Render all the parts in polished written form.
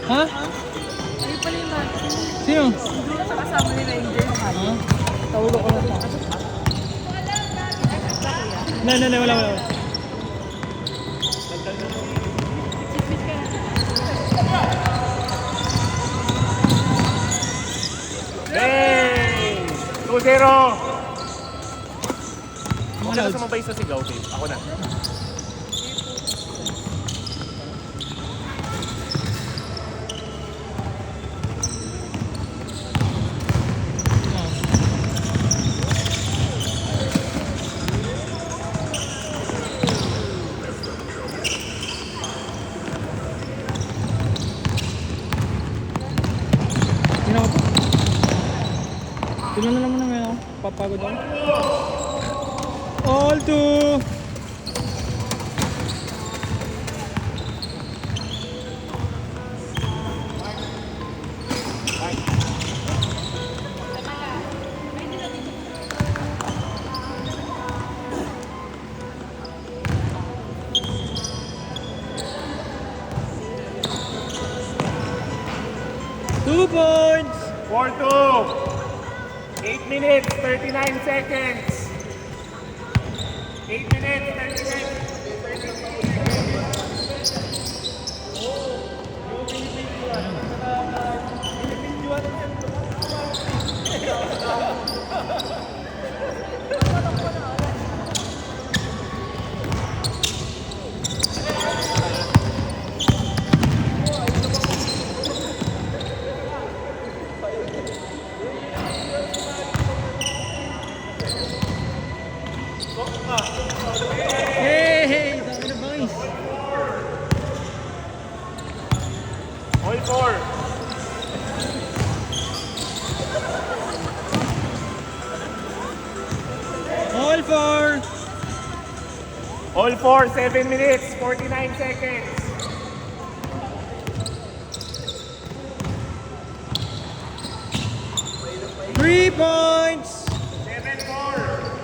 Ha? Ay pala yung natin. Sino? Doon sa kasama ni Ranger. Ha? Tawag ko na ito. Wala. Hey! 2-0! Huwag ka na sumabay sa sigaw, babe. Ako na. Sino ako? Sino na naman naman ako? Papagod ako. All two! Two points! 4-2! 8 minutes, 39 seconds. 8 minutes, 39 Hey! Sabi na bangis! All four. All four! All four, 7 minutes, 49 seconds. Three points! 7-4.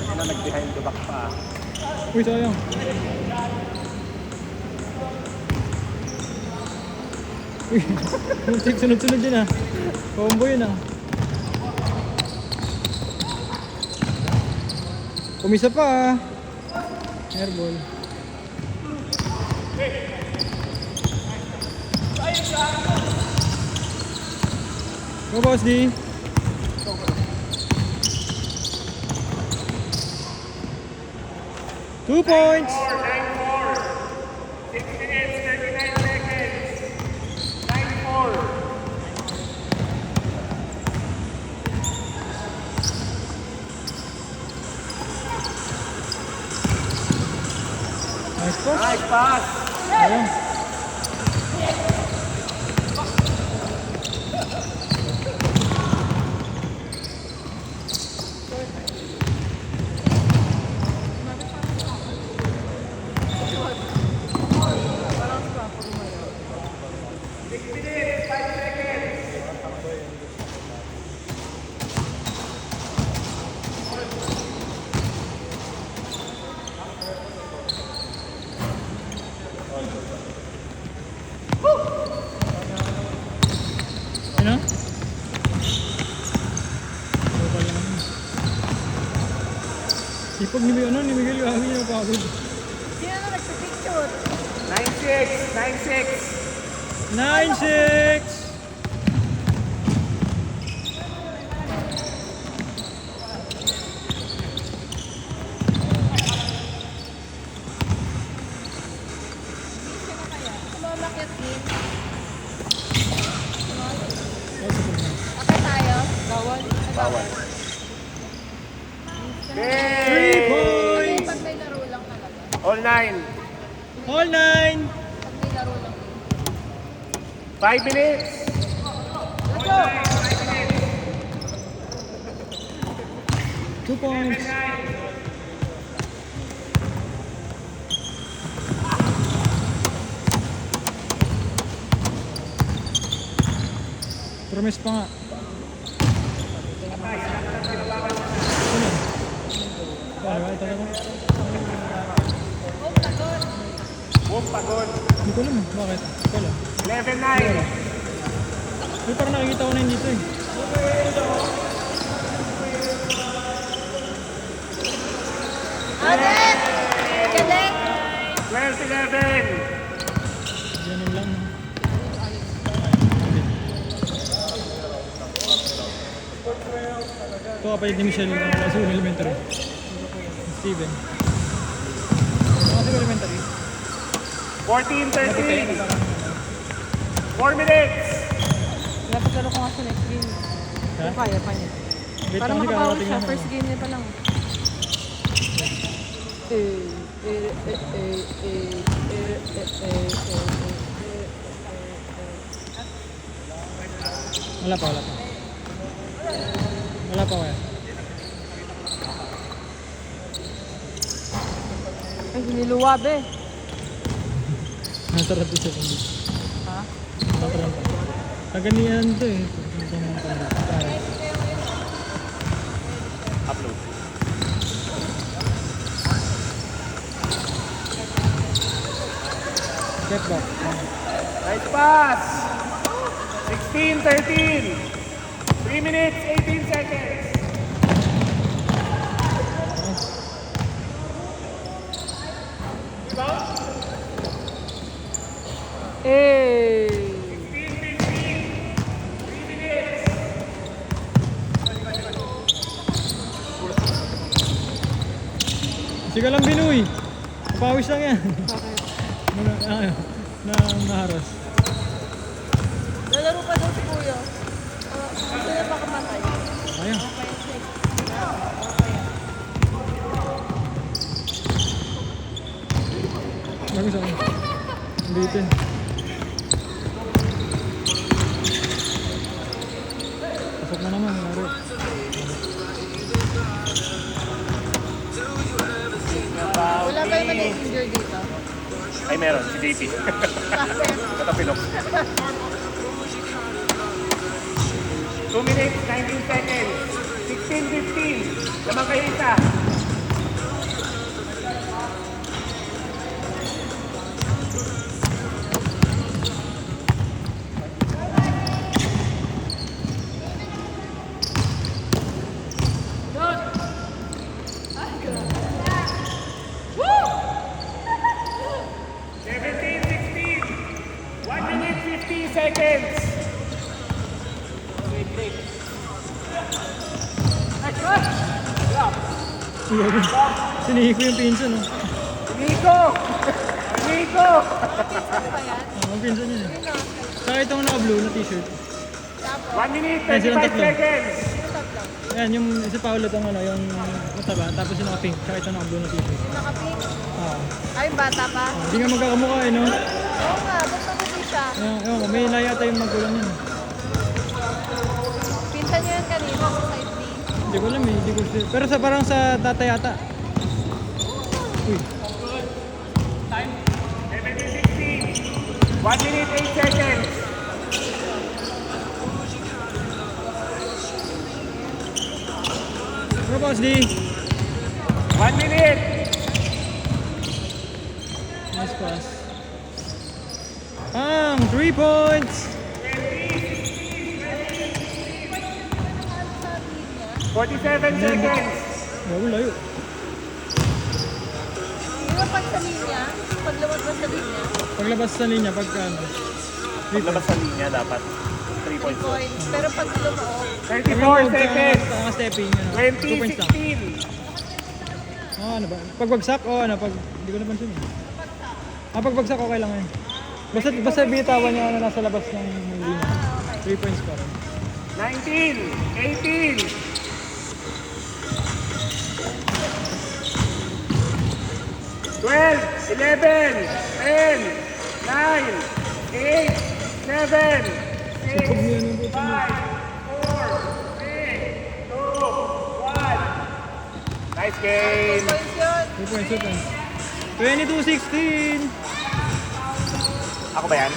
Ano nag-behind the back pa? Uy, sayang. Uy, sunod-sunod yun ah. Combo yun ah. Kumisa pa ah. Airball. Go Boss D. Two points. 9-4. 6 minutes, 39 seconds. 9-4. Nice pass. Nice pass. Ayun. Ano? Sipag ni Miguel yung hangin yung pagod. Sino na nagpipicture? 9-6. 9-6. 9-6! Sumamakit din. Oh, sipag na. Akit tayo. Bawal. Bawal. 3 Hey! points! Pag may laro lang talaga. All 9. All 9! Pag may laro lang. 5 minutes. Let's go! 2 points. 9. Promise pa nga. Ano? Ito na ba? Boom, pagod. Hindi ko alam. Bakit? Ito lang. 11-9. May parang nakikita ko na yun dito eh. Galing! Galing! 12-11. Ganun lang. No? Ito kapatid ni Michelle ng Pasig Elementary. Steven. Pasig Elementary. 14-13. 4 minutes. Dapat laro ko nga sa next game. Ha? Kaya pa niya. Wait Para lang, kasi makabawi kakarating siya. lang First ako. game niya pa lang. Wala pa, wala pa. Wala pa kaya. Ay, niluwab eh. Nasa rato siya kundi. Ha? Nakaroon pa. Kaganihan to eh. Itong mga pala. Upload. Step back. Nice pass. 16-13. 3 minutes, 18 seconds. Eh. 3 minutes. Sige lang Binoy. Papawis lang yan. Bakit? Na maharas. Lalaro pa daw si Kuya. Gusto niya makamatay. Ayun. Bagus ako. Bitin. Pasok na naman. Laro. Wala ba yung mali-injure dito? Ay, meron. Si JP. Katapilok. 2 minutes, 19 seconds. 16-15. Lamang kayo isa. Seconds. Sinihi ko yung pinsan, no? Nico! Nico! Ang pinsan yun eh. Saka itong naka-blue na t-shirt. 1 minute, Ay, silang 35 tatlo. seconds. Ayan, yung isa Paolo itong ano, yung mataba. Tapos yung naka-pink. Saka itong naka-blue na t-shirt. Yung nakapink. Oo. Ay, bata pa. Hindi nga magkakamukha eh, no? Oo nga, basta mo siya. Ewan ko, may layata yung magulang yun. Pinsan niya yan kanina sa side B. Hindi ko alam eh, hindi ko sure. Pero sa parang sa tatay yata. Uy, 17-16. 1 minute, 8 seconds. ano boss D? 1 minute. Nice pass. 3 points! 47 seconds. Bago layo. Di ba pag sa linya? Paglawag ba sa linya? Paglabas sa linya, pagka ano. Paglabas sa linya dapat 3 3 points. points. Pero pag lumaog, 34 seconds. Ang stepping, ano. 2 points lang. 20-16. Ano ba? Pagbagsak, ano, pag, hindi ko napansin eh. Pagbagsak, okay lang yun. Basta binitawan niya, ano, nasa labas ng linya. 3 points pa rin. 19, 18. 12, 11, 10, 9, 8, 7, 6, 5, 4, 3, 2, 1. Nice game. points yun. 2 points, 2 points. 22-16! Ako ba yan?